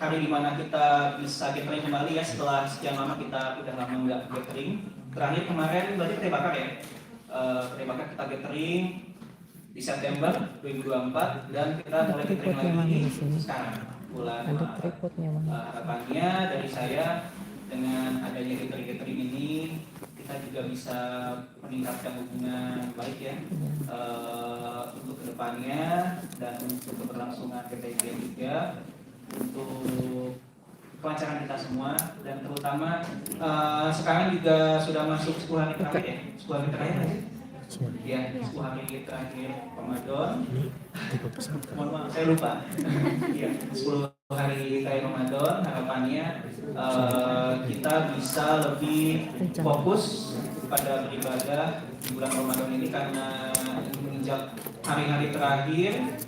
hari dimana kita bisa gathering kembali ya setelah sekian lama kita udah lama nggak gathering. Terakhir kemarin berarti Berkah ya. Berkah kita gathering di September 2024 dan kita mulai gathering lagi sekarang bulan Maret. Harapannya dari saya dengan adanya gathering ini kita juga bisa meningkatkan hubungan baik ya untuk kedepannya dan untuk keberlangsungan PPI Ghent juga untuk kelancaran kita semua dan terutama sekarang juga sudah masuk 10 hari terakhir ya 10 hari terakhir ya 10 hari terakhir Ramadan. Mohon maaf saya lupa ya 10 hari terakhir Ramadan. Harapannya kita bisa lebih fokus pada beribadah di bulan Ramadan ini karena menginjak hari-hari terakhir.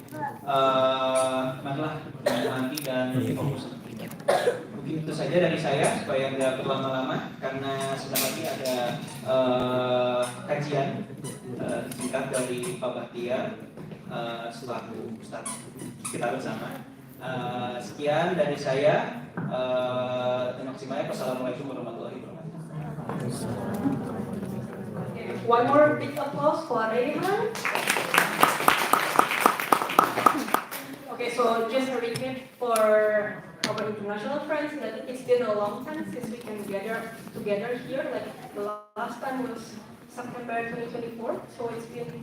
Marilah nanti dan lebih fokus. Mungkin itu saja dari saya supaya nggak berlama-lama karena sebentar lagi ada kajian singkat dari Pak Bahtiar selaku Ustaz kita bersama. Sekian dari saya. Terima kasih banyak. Wassalamualaikum warahmatullahi wabarakatuh. One more big applause for everyone. Okay, so just a recap for our international friends. That it's been a long time since we can gather together here. Like the last time was September 2024, so it's been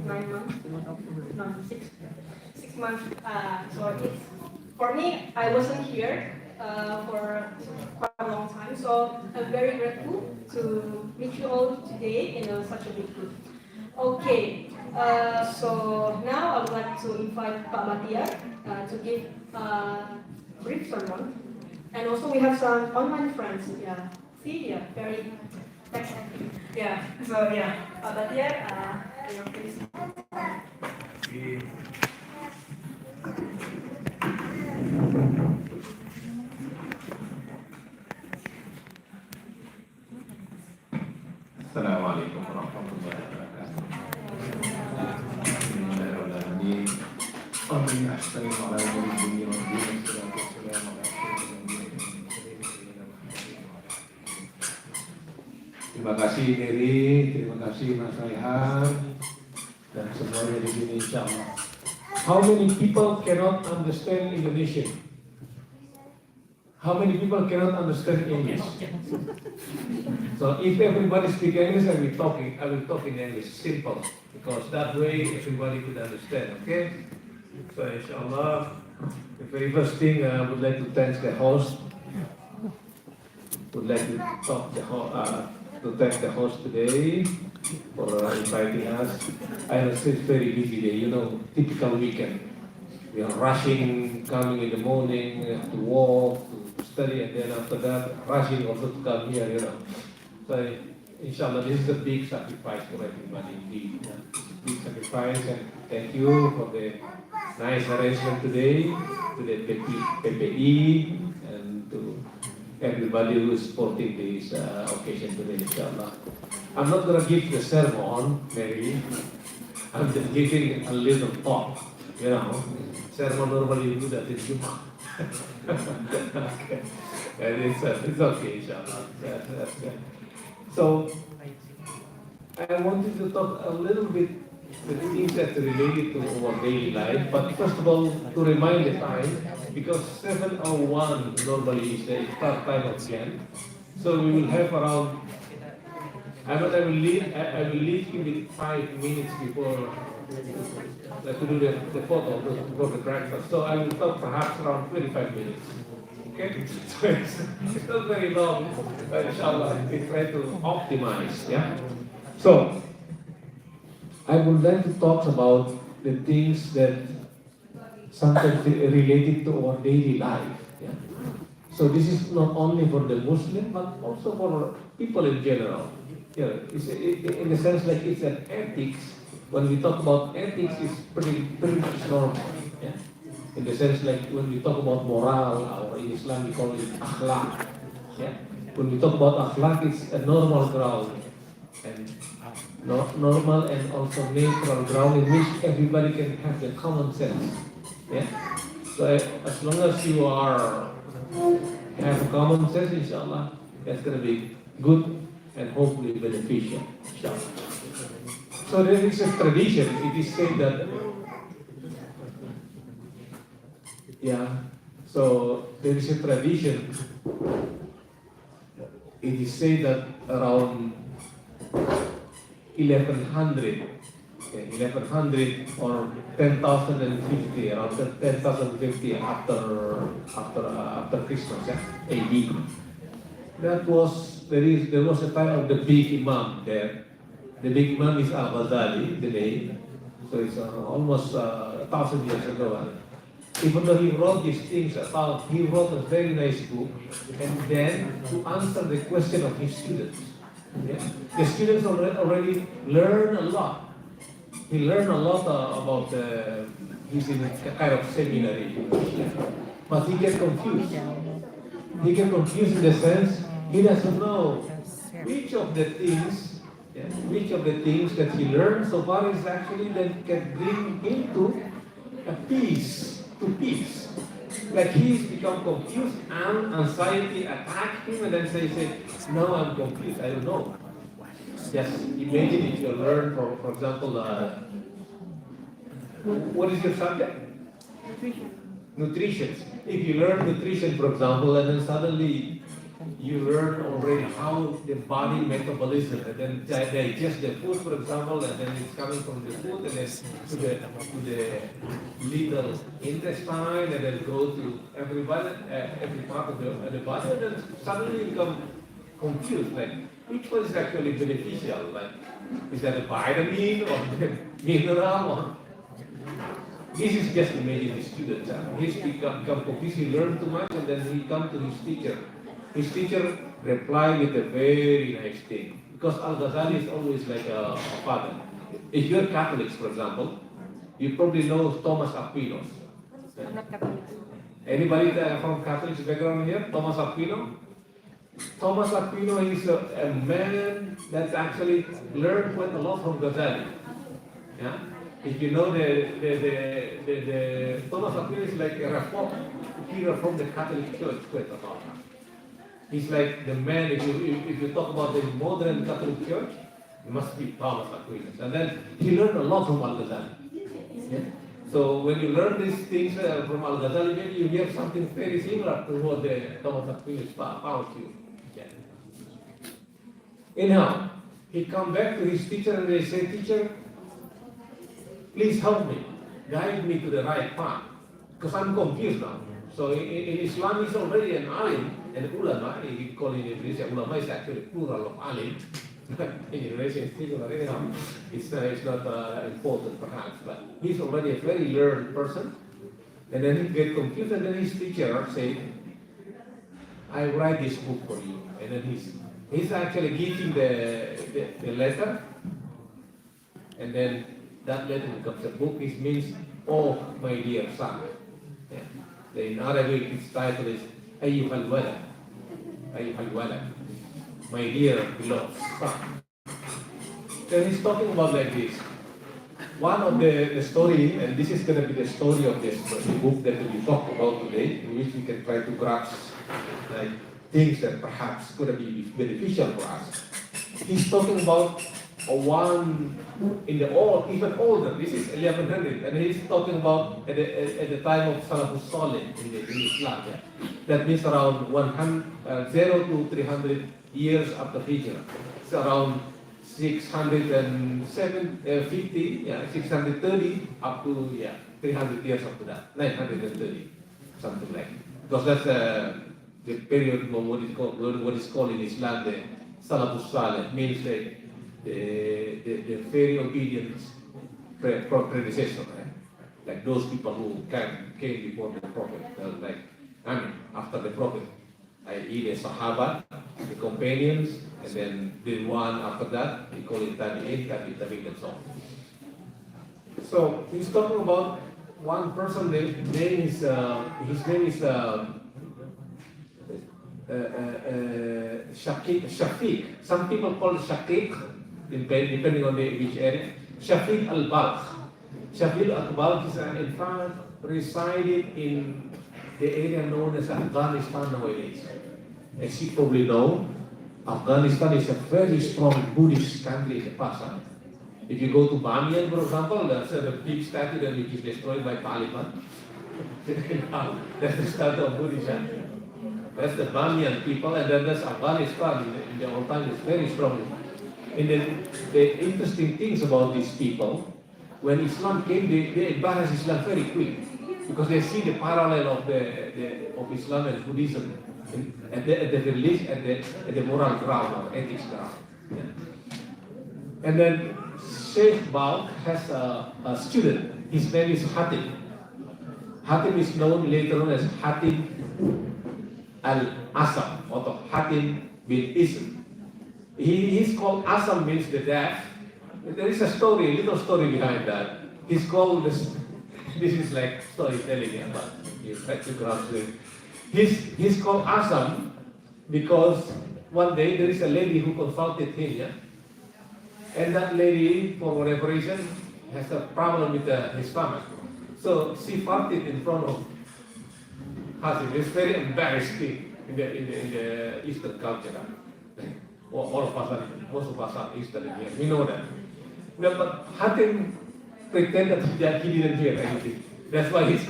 9 months. No, 6 months. So it's for me. I wasn't here for quite a long time, so I'm very grateful to meet you all today in such a big group. Okay, so now I would like to invite Pak Bahtiar to give a brief sermon, and also we have some online friends. Yeah, see, yeah, very tech savvy. Yeah, so yeah, Pak Bahtiar, please. Assalamualaikum warahmatullahi wabarakatuh. Bismillahirrahmanirrahim. Amin. Assalamualaikum Terima kasih Neri, terima kasih Mas Raihan dan semuanya di sini insyaallah. How many people cannot understand Indonesian? How many people cannot understand English? So if everybody speak English, I will talk in English, simple, because that way everybody could understand. Okay? So inshallah, the very first thing I would like to thank the host. Would like to thank the host today for inviting us. I know it's a very busy day. You know, typical weekend. We are rushing, coming in the morning, to walk, to study, and then after that, rushing also to come here, you know. So, inshallah, this is a big sacrifice for everybody indeed. Big sacrifice, and thank you for the nice arrangement today, to the PPI, and to everybody who is supporting this occasion today, inshallah. I'm not going to give the sermon, Mary. I'm just giving a little talk, you know. Sermon normally you do that in Jummah. Okay. And it's okay, inshallah. That's good. So, I wanted to talk a little bit the things that related to our daily life, but first of all, to remind the time, because 7:01 normally is the start time of Ghent, so we will have around, I will leave you with 5 minutes before to do the photo, before the breakfast, so I will talk perhaps around 25 minutes. Okay? So it's not very long, but inshallah, we try to optimize, yeah? So, I would like to talk about the things that sometimes related to our daily life. Yeah? So this is not only for the Muslim, but also for people in general. Yeah, it's in the sense like it's an ethics. When we talk about ethics, it's pretty much normal. Yeah? In the sense like when we talk about moral, or in Islam we call it akhlaq. Yeah? When we talk about akhlaq, it's a normal ground. And normal and also natural ground in which everybody can have the common sense. Yeah? So as long as you have common sense, inshallah, that's going to be good and hopefully beneficial. Inshallah. So there is a tradition. It is said that, yeah. So there is a tradition. It is said that around 1100, 1100 or 10,050, around 10,050 after Christmas, AD. There was a time of the big Imam there. The big Imam is Al-Ghazali, the name. So it's almost 1,000 years ago. Even though he wrote these things he wrote a very nice book, and then to answer the question of his students. Yeah? The students already learn a lot. He learned a lot about he's in a kind of seminary, but he gets confused. He gets confused in the sense he doesn't know which of the things that he learned so far is actually that can bring him to peace. Like he's become confused and anxiety attack him, and then say, no, I'm confused, I don't know. Just imagine if you learn, for example, what is your subject? Nutrition. If you learn nutrition, for example, and then suddenly you learn already how the body metabolism, and then digest the food, for example, and then it's coming from the food, and then to the little intestine, and then go to every part of the body, and then suddenly you become confused, like which one is actually beneficial? Like, is that a vitamin or a mineral? Or this is just imagine the student. He's become confused, he learned too much, and then he come to his teacher. His teacher replied with a very nice thing. Because Al-Ghazali is always like a father. If you're Catholics, for example, you probably know Thomas Aquinas. Anybody from Catholic background here? Thomas Aquino? Thomas Aquino is a man that actually learned quite a lot from Ghazali. Yeah? If you know the Thomas Aquino is like a reform, he reformed the Catholic Church quite a lot. He's like the man, if you talk about the modern Catholic Church, it must be Thomas Aquinas. And then he learned a lot from Al-Ghazali. Yeah? So when you learn these things from Al-Ghazali, maybe you hear something very similar to what the Thomas Aquinas found you. Yeah. Anyhow, he come back to his teacher and they say, teacher, please help me, guide me to the right path, because I'm confused now. So in Islam, he's already an alim, an ulama. We call in Indonesia, ulama is actually plural of alim. In Indonesia, it's singular. Anyhow, it's not important perhaps, but he's already a very learned person. And then he get confused, and then his teacher said, I write this book for you. And then he's actually giving the letter, and then that letter becomes a book. It means, oh, my dear son. Yeah. In Arabic, its title is Ayyuhal Walad. Ayyuhal Walad. My dear beloved son. Then he's talking about like this. One of the story, and this is going to be the story of this the book that we talk about today, in which we can try to grasp like things that perhaps could be beneficial for us. He's talking about one in the old, even older. This is 1100, and he's talking about at the time of Salafus Salih in Islam. Yeah. That means around 0 to 300 years after Hijrah. It's around 630 up to 300 years after that, 930, something like. Because that's the period of what is called in Islam the Salafus Salih, means the very obedient predecessor, right? Like those people who came before the Prophet, after the Prophet, i.e. the Sahaba, the companions, and then the one after that, we call it Tabi'in, and so on. So he's talking about one person. His name is Shafiq. Some people call it Shaqiq, depending on which area. Shafiq al-Balkh. Shafiq al-Balkh is in fact resided in the area known as Afghanistan nowadays. As you probably know, Afghanistan is a very strong Buddhist country in the past. If you go to Bamiyan, for example, that's a big statue that which is destroyed by Taliban. That's the statue of Buddhism. That's the Bamiyan people, and then there's Afghanistan in the old time is very strong. And then the interesting things about these people, when Islam came, they embarrassed Islam very quick because they see the parallel of of Islam and Buddhism at the moral ground or ethics ground. Yeah. And then Sheikh Balk has a student. His name is Hatim. Hatim is known later on as Hatim al-Asam or Hatim bin Ism. He's called Asam means the deaf. There is a story, a little story behind that. He's called this is like storytelling, but you try to grasp it. He's called Asam because one day there is a lady who consulted him, yeah? And that lady, for whatever reason, has a problem with his stomach. So she farted in front of Hasim. It's very embarrassing in the Eastern culture. All of us, most of us are Eastern here. We know that. No, but Hatim pretended that he didn't hear anything. That's why he is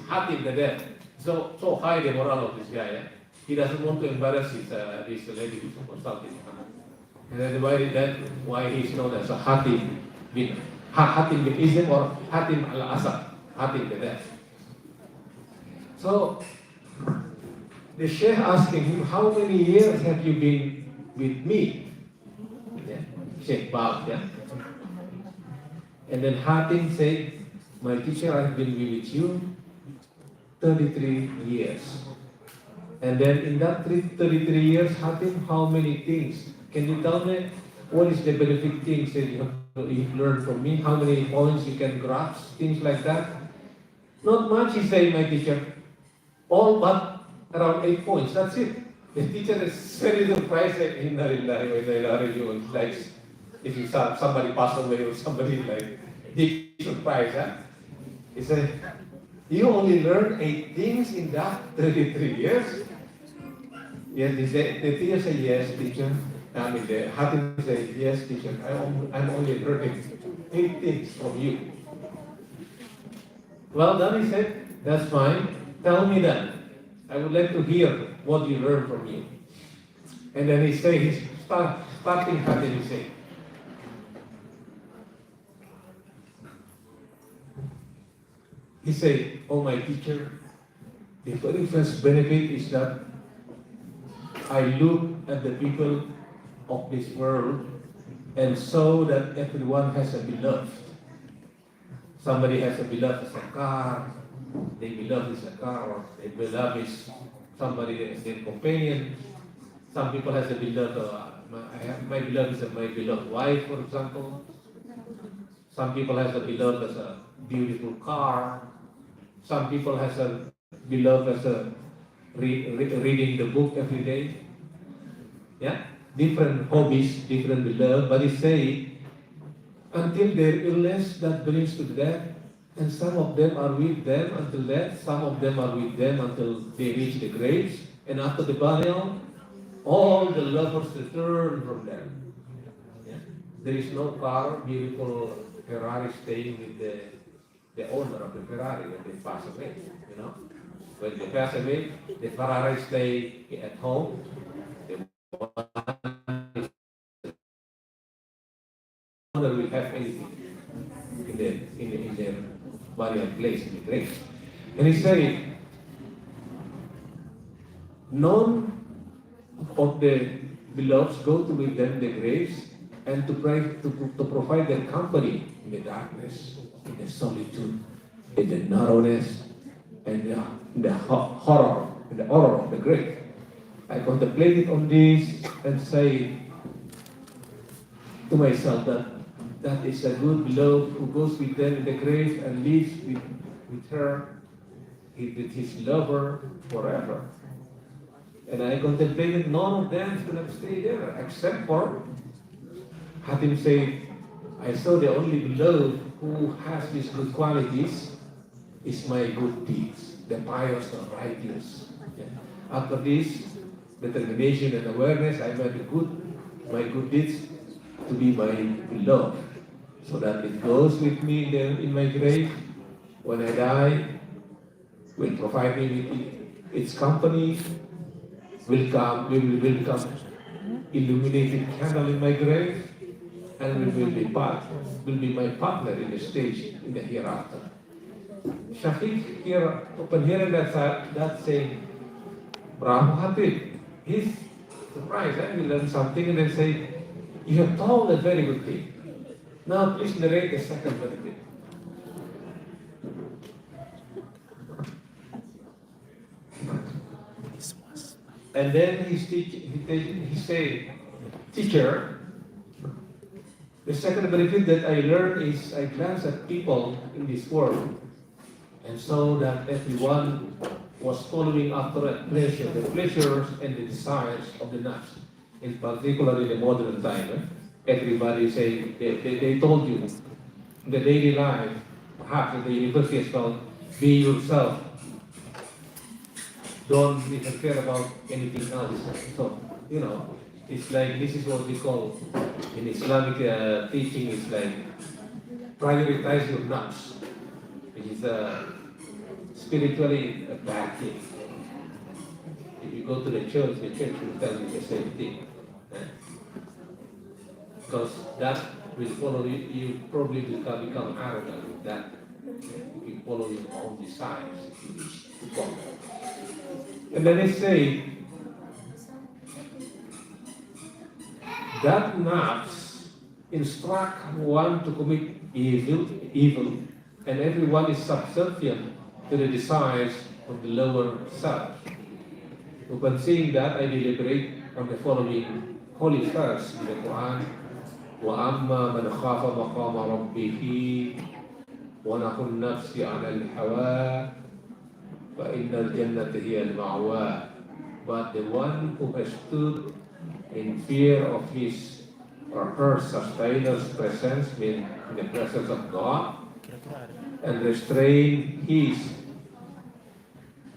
Hatim the deaf. So high the moral of this guy. Yeah? He doesn't want to embarrass this lady who's consulting him. And that's why he's known as a Hatim bin Ism or Hatim al-Asad, Hatim the deaf. So the Sheikh asking him, how many years have you been with me? Yeah. Sheikh Balk, yeah. And then Hatim said, my teacher, I've been with you 33 years. And then in that 33 years, Hatim, how many things? Can you tell me what is the benefit things that you've learned from me? How many points you can grasp? Things like that. Not much, he said, my teacher. All but around 8 points. That's it. The teacher is very surprised at like if somebody passed away or somebody like big surprise. Huh? He said, you only learned 8 things in that 33 years? Yes, the teacher said, yes, teacher. I mean, the Hatim said, yes, teacher, I'm only learning 8 things from you. Well, then he said, that's fine. Tell me that. I would like to hear what you learned from you. And then he said, he's starting Hatim, he said, oh my teacher, the very first benefit is that I look at the people of this world and saw that everyone has a beloved. Somebody has a beloved as a car, their beloved is a car, or their beloved is somebody as their companion. Some people has a beloved, my beloved is my beloved wife, for example. Some people has a beloved as a beautiful car. Some people has a beloved as a reading the book every day. Yeah, different hobbies, different beloved. But he say until their illness that brings to death, and some of them are with them until death. Some of them are with them until they reach the graves, and after the burial, all the lovers return from them. Yeah? There is no car, beautiful Ferrari staying with the owner of the Ferrari when they pass away. You know, when they pass away, the Ferrari stay at home. The owner will have anything in their burial place in the grave. And he said, none of the beloveds go to with them the graves and to provide their company in the darkness, in the solitude, in the narrowness, and the horror of the grave. I contemplated on this and say to myself that is a good beloved who goes with them in the grave and lives with her, with his lover forever. And I contemplated none of them is going to stay there except for Hatim said, I saw the only beloved who has these good qualities is my good deeds, the pious writings. Yeah. After this, determination and awareness, I made my good deeds to be my beloved, so that it goes with me in my grave. When I die, will provide me with its company, will come illuminated candle in my grave, and will be my partner in the stage in the hereafter. Shafiq here, upon hearing that saying, Brahma Hatib, he's surprised, and he learned something and then say, you have told a very good thing. Now please narrate the second benefit. And then he said, teacher, the second benefit that I learned is I glance at people in this world and saw that everyone was following after a pleasure, the pleasures and the desires of the nafs. In particular in the modern time, everybody say, they told you, in the daily life, perhaps in the university as well, be yourself. Don't even care about anything else. So, it's like, this is what we call, in Islamic teaching, it's like, prioritize your nafs, which is spiritually a bad thing. If you go to the church will tell you the same thing. Because that will follow you, you probably will become arrogant with that. You follow your own desires, if you wish to follow. And then they say, that nafs instruct one to commit evil, and everyone is subservient to the desires of the lower self. Upon seeing that, I deliberate on the following holy verse in the Quran. وَأَمَّا مَنْ خَافَ مَقَامَ رَبِّهِ وَنَهَى النَّفْسَ عَنِ الْهَوَىٰ فَإِنَّ الْجَنَّةَ هِيَ الْمَأْوَىٰ. But the one who has stood in fear of his or her sustainer presence, meaning in the presence of God, and restrain his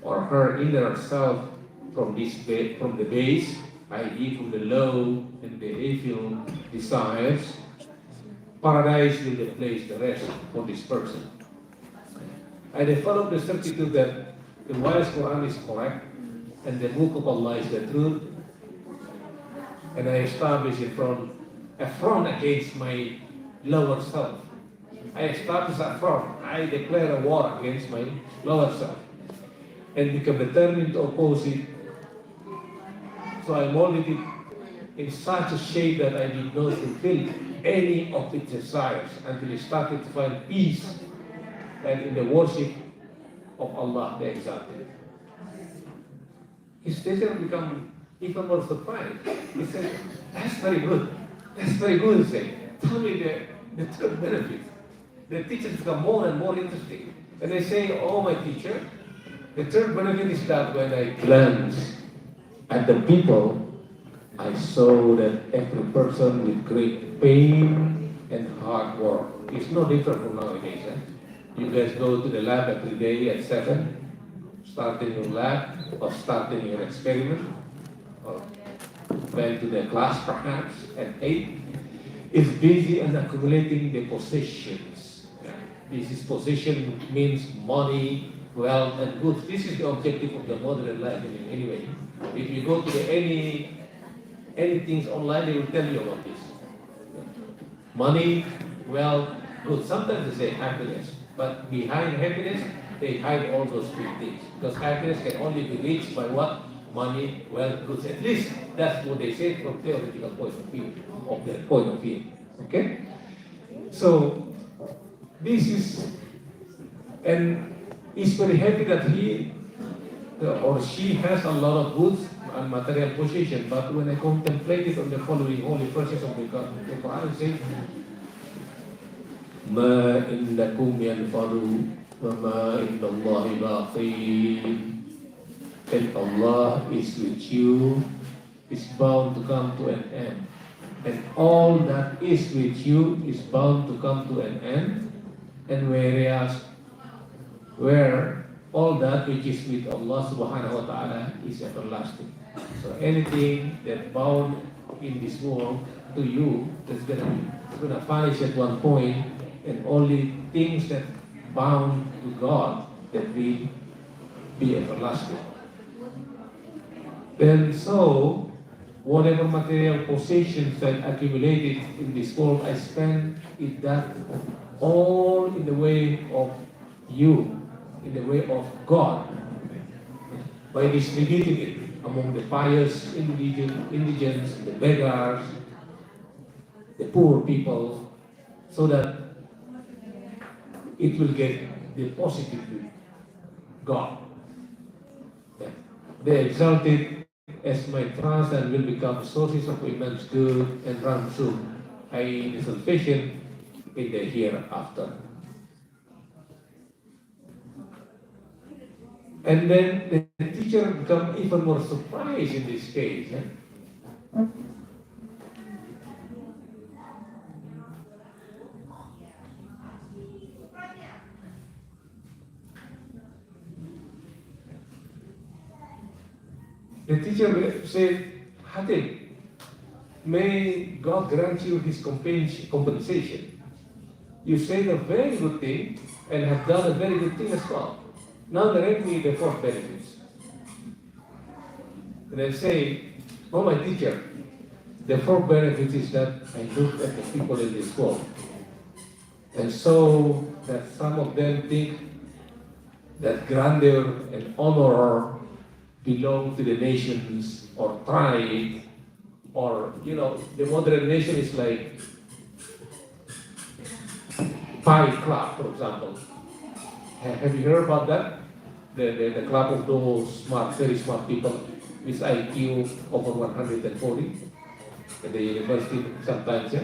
or her inner self from the base, i.e. from the low and the evil desires, paradise will replace the rest for this person. I developed the certitude that the wise Quran is correct and the book of Allah is the truth, and I establish a front against my lower self. I establish a front. I declare a war against my lower self and become determined to oppose it. So I molded it in such a shape that I did not fulfill any of its desires until I started to find peace and in the worship of Allah the Exalted. His teacher become even more surprised. He said, that's very good. That's very good, he said. Tell me the third benefit. The teachers become more and more interesting. And they say, oh my teacher, the third benefit is that when I glance at the people, I saw that every person with great pain and hard work. It's no different from nowadays. You guys go to the lab every day at 7, starting your lab or starting your experiment, or went to the class perhaps at 8. It's busy and accumulating the possessions. This is possession means money, wealth, and goods. This is the objective of the modern life anyway. If you go to any things online, they will tell you about this. Money, wealth, goods. Sometimes they say happiness, but behind happiness, they hide all those three things. Because happiness can only be reached by what? Money, wealth, goods. At least that's what they say from theoretical point of view. Okay? So this is, and he's very happy that he or she has a lot of goods and material possession. But when I contemplated on the following holy verses of the Quran, it says, "Ma indakum yanfadu, wa ma indallahi baqi." And Allah is with you, is bound to come to an end. And all that is with you is bound to come to an end. And whereas where all that which is with Allah subhanahu wa ta'ala is everlasting. So anything that bound in this world to you, that's gonna vanish at one point, and only things that bound to God that will be everlasting. Then so, whatever material possessions that accumulated in this world, I spend it that all in the way of you, in the way of God, by distributing it among the pious indigents, the beggars, the poor people, so that it will get deposited with God. They exalted as my trust and will become sources of immense good and ransom, i.e. the salvation in the hereafter. And then the teacher become even more surprised in this case. The teacher said, Hatib, may God grant you his compensation. You said a very good thing and have done a very good thing as well. Now narrate me the fourth benefits. And I say, oh my teacher, the fourth benefit is that I look at the people in this world and so that some of them think that grandeur and honor belong to the nations or tribe, or the modern nation is like Pi Club, for example. Have you heard about that? The club of those smart, very smart people with IQ over 140 at the university sometimes, yeah?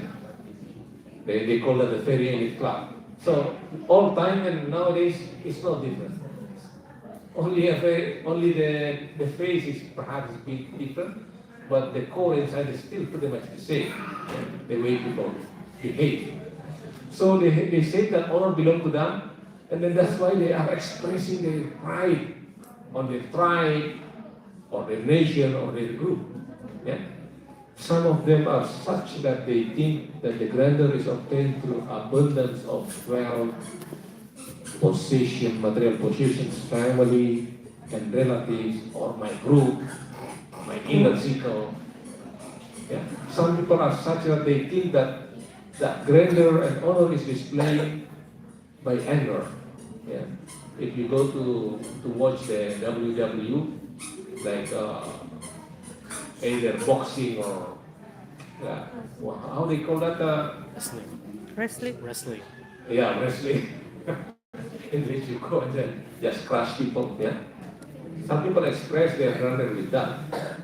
They call it the very elite club. So all time and nowadays it's no different. Only the face is perhaps a bit different, but the core inside is still pretty much the same, the way people behave. So they say that honor belongs to them, and then that's why they are expressing their pride on their tribe, or their nation, or their group. Yeah? Some of them are such that they think that the grandeur is obtained through abundance of wealth, possession, material possessions, family and relatives, or my group, my inner circle. Yeah. Some people are such that they think that grandeur and honor is displayed by anger. Yeah. If you go to watch the WW, like either boxing or how they call that? Wrestling. Yeah, wrestling. In which you go and then just crush people. Yeah. Some people express their grandeur with that,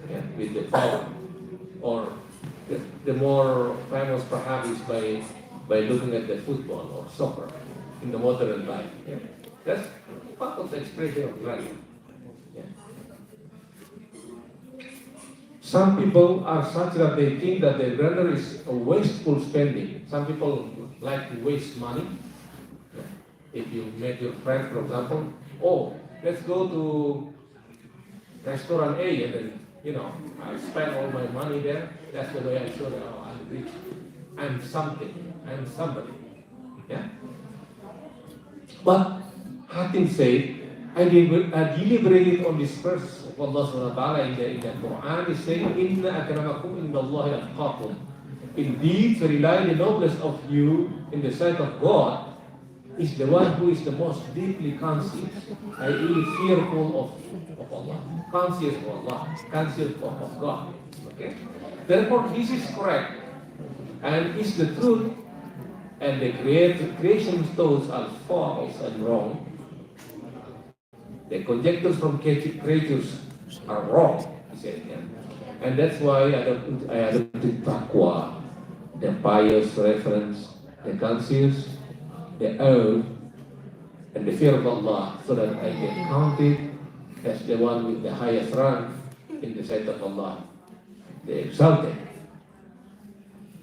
yeah, with the power. Or the more famous perhaps is by looking at the football or soccer in the modern life. Yeah. That's part of the expression of grandeur. Yeah. Some people are such that they think that their grandeur is a wasteful spending. Some people like to waste money. If you met your friend, for example, oh, let's go to restaurant A, and then, I spend all my money there. That's the way I show that, oh, I'm rich. I'm something. I'm somebody. Yeah? But Hatim said, I deliberated on this verse of Allah subhanahu wa ta'ala in the Quran. He said, Inna akramakum inda Allahi atqakum. Indeed, verily the noblest of you in the sight of God is the one who is the most deeply conscious, i.e. fearful of Allah, conscious of Allah, conscious of God. Okay? Therefore, this is correct and is the truth, and the creation's thoughts are false and wrong. The conjectures from creatures are wrong, he said. Yeah? And that's why I adopted taqwa, the pious reverence, the conscious, the awe, and the fear of Allah, so that I get counted as the one with the highest rank in the sight of Allah, the exalted.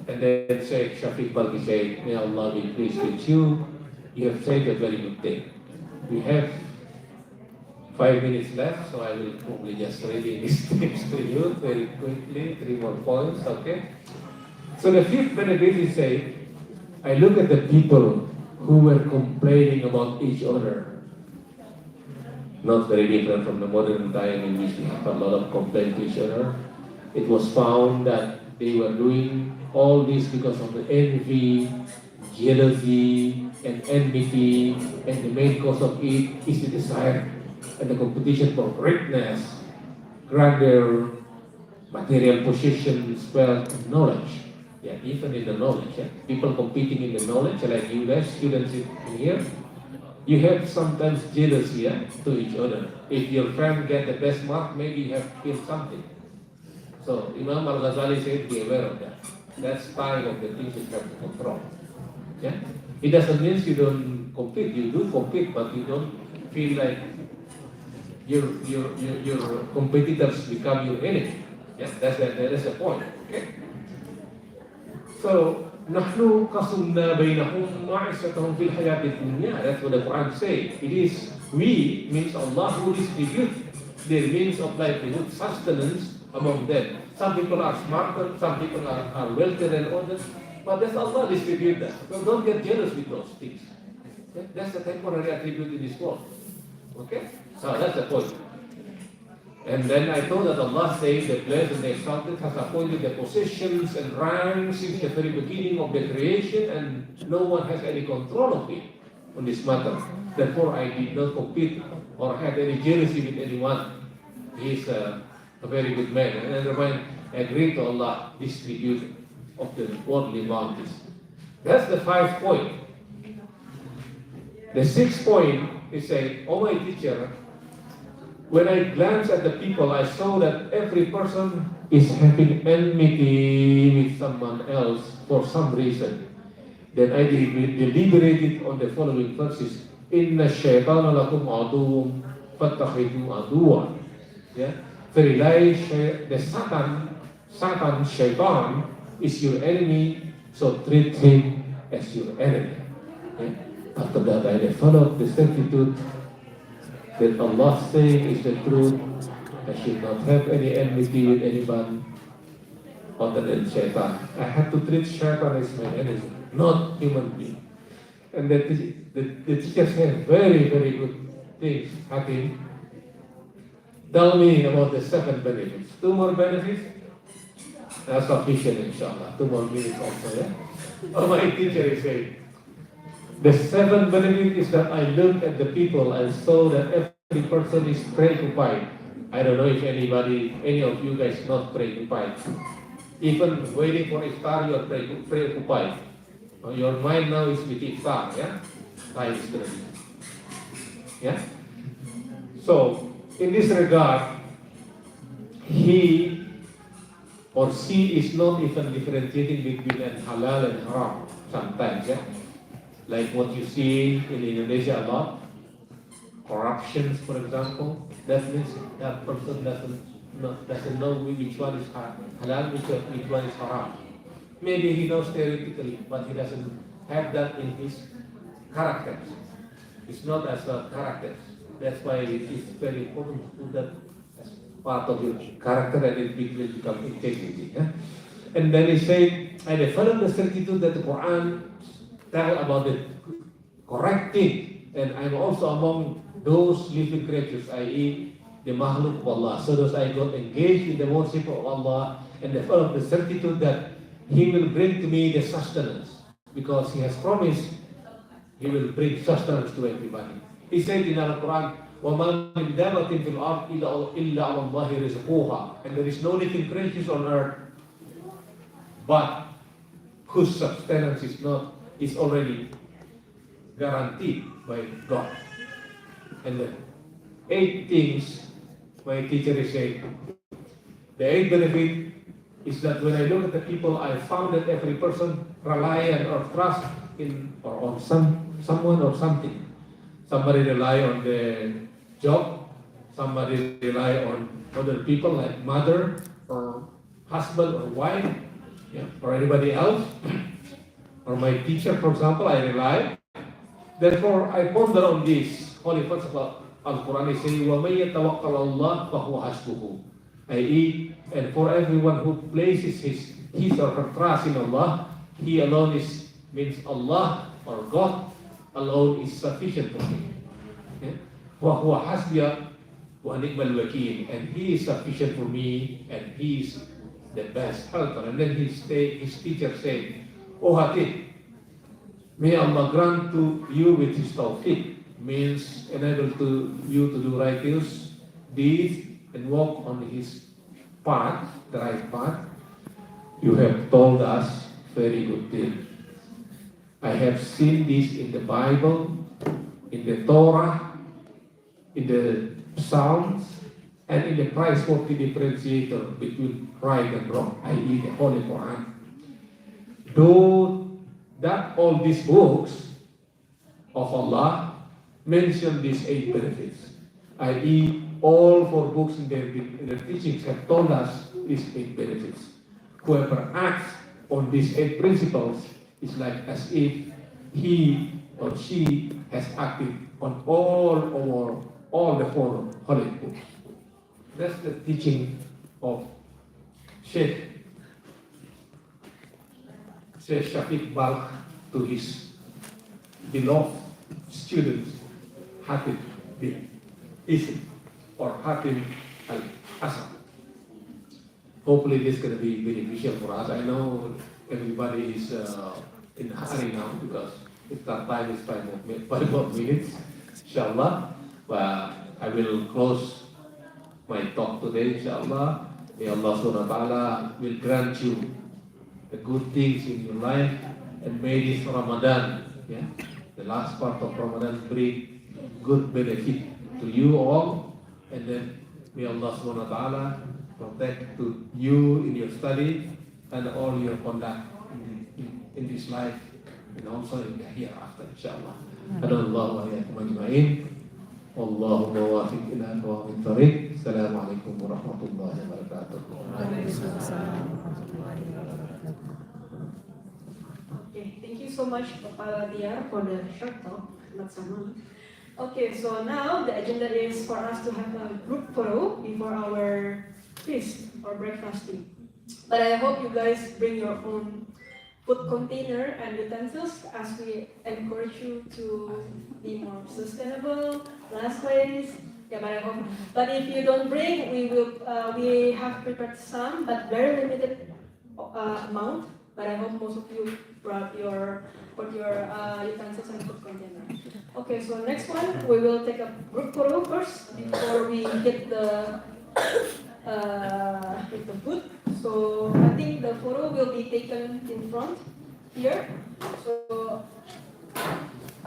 And then Shaykh Shafiq Balki said, may Allah be pleased with you. You have said a very good thing. we have 5 minutes left, so I will probably just read these tips to you very quickly, 3 more points, okay? So the fifth benefit is say, I look at the people who were complaining about each other. Not very different from the modern time in which we have a lot of complaints to each other. It was found that they were doing all this because of the envy, jealousy, and enmity, and the main cause of it is the desire and the competition for greatness, grandeur, material possessions, wealth, and knowledge. Yeah, even in the knowledge, yeah. People competing in the knowledge, like you guys, students in here, you have sometimes jealousy, yeah, to each other. If your friend get the best mark, maybe you have feel something. So Imam Al-Ghazali said, be aware of that. That's part of the things you have to control. Yeah? It doesn't mean you don't compete. You do compete, but you don't feel like your competitors become your enemy. Yeah? That's the point. Okay? So, نحن قسمنا بينهم معيشتهم في الحياة الدنيا. That's what the Quran says. It is we, means Allah, who distribute their means of livelihood, sustenance among them. Some people are smarter, some people are wealthier than others, but that's Allah distribute that. So don't get jealous with those things. Okay? That's the temporary attribute in this world. Okay? So that's the point. And then I thought that Allah says the blessed and the exalted has appointed the positions and ranks since the very beginning of the creation, and no one has any control of it on this matter. Therefore, I did not compete or have any jealousy with anyone. He is a very good man. And otherwise, agree to Allah distribute of the worldly bounties. That's the 5th point. The 6th point is saying, oh my teacher, when I glanced at the people, I saw that every person is having enmity with someone else for some reason. Then I deliberated on the following verses. Inna shaitana lakum aduwwum fattakhidhu aduwwan. Yeah? Verily, the Satan, shaitan, is your enemy, so treat him as your enemy. Yeah? After that, I developed the certitude that Allah saying is the truth. I should not have any enmity with anyone other than shaitan. I have to treat shaitan as my enemy, not human being. And the teachers have very, very good things. Hakim, tell me about the 7 benefits. 2 more benefits? That's sufficient, inshallah. 2 more minutes also, yeah? Oh, my teacher is saying, the 7th benefit is that I looked at the people and saw that every person is preoccupied. I don't know if any of you guys not preoccupied. Even waiting for iftar, you are preoccupied. Your mind now is with iftar, yeah? Time is going to be. Yeah? So, in this regard, he or she is not even differentiating between halal and haram sometimes, yeah? Like what you see in Indonesia a lot, corruptions, for example. That means that person doesn't know which one is halal, which one is haram. Maybe he knows theoretically, but he doesn't have that in his characters. It's not as a character. That's why it is very important to do that as part of your character, and it will become integrity. Yeah? And then he said, I developed the certitude that the Quran tell about the correct thing, and I'm also among those living creatures, i.e. the makhluk of Allah. So thus I got engaged in the worship of Allah and developed the certitude that He will bring to me the sustenance, because He has promised He will bring sustenance to everybody. He said in Al-Quran, وَمَا مِن دَابَةٍ فِي الْأَرْضِ إِلَّا عَلَى اللَّهِ رِزْقُهَا. And there is no living creatures on earth but whose sustenance is already guaranteed by God. And the 8 things my teacher is saying. The 8th benefit is that when I look at the people, I found that every person rely or trust in or on someone or something. Somebody rely on the job, somebody rely on other people like mother or husband or wife, yeah, or anybody else. Or my teacher, for example, I rely. Therefore, I ponder on this. holy verse of Al-Quran is saying, وَمَن يَتَوَكَّلَ اللَّهِ فَهُوَ حَسْبُهُ. I.e., and for everyone who places his or her trust in Allah, He alone means Allah or God alone is sufficient for him. وَهُوَ حَسْبِيَ وَنِعْمَ الْوَكِيلِ. And He is sufficient for me, and He is the best helper. And then his teacher said, "Oh Hatib, may Allah grant to you with His tawfiq," means enable you to do righteous deeds and walk on His path, the right path. You have told us very good thing. I have seen this in the Bible, in the Torah, in the Psalms, and in the praiseworthy differentiator between right and wrong, i.e. the Holy Quran. Though that all these books of Allah mention these 8 benefits, i.e. all 4 books in their teachings have told us these 8 benefits. Whoever acts on these 8 principles is like as if he or she has acted on all the 4 holy books. That's the teaching of Sheikh Shafiq Balkh to his beloved students, Hatib bin Isim or Hatib al-Asad. Hopefully this is going to be beneficial for us. I know everybody is in a hurry now because iftar time is 5 more minutes, inshallah. But I will close my talk today, inshallah. May Allah subhanahu wa ta'ala will grant you the good things in your life, and may this Ramadan, the last part of Ramadan, bring good benefit to you all, and then may Allah subhanahu wa ta'ala protect to you in your study and all your conduct in this life and also in the hereafter, inshallah. Adallahu wa iyyakum ajma'in. Wallahu muwaffiq ila aqwamit thariq. Assalamualaikum warahmatullahi wabarakatuh. Okay, thank you so much, Kepala Diar, for the short talk. Not so long. Okay, so now the agenda is for us to have a group photo before our feast or breakfasting. But I hope you guys bring your own food container and utensils, as we encourage you to be more sustainable, less waste. Yeah, but I hope. But if you don't bring, we have prepared some, but very limited amount. But I hope most of you brought your utensils and food container. Okay, so next one, we will take a group photo first before we get the food. So I think the photo will be taken in front here. So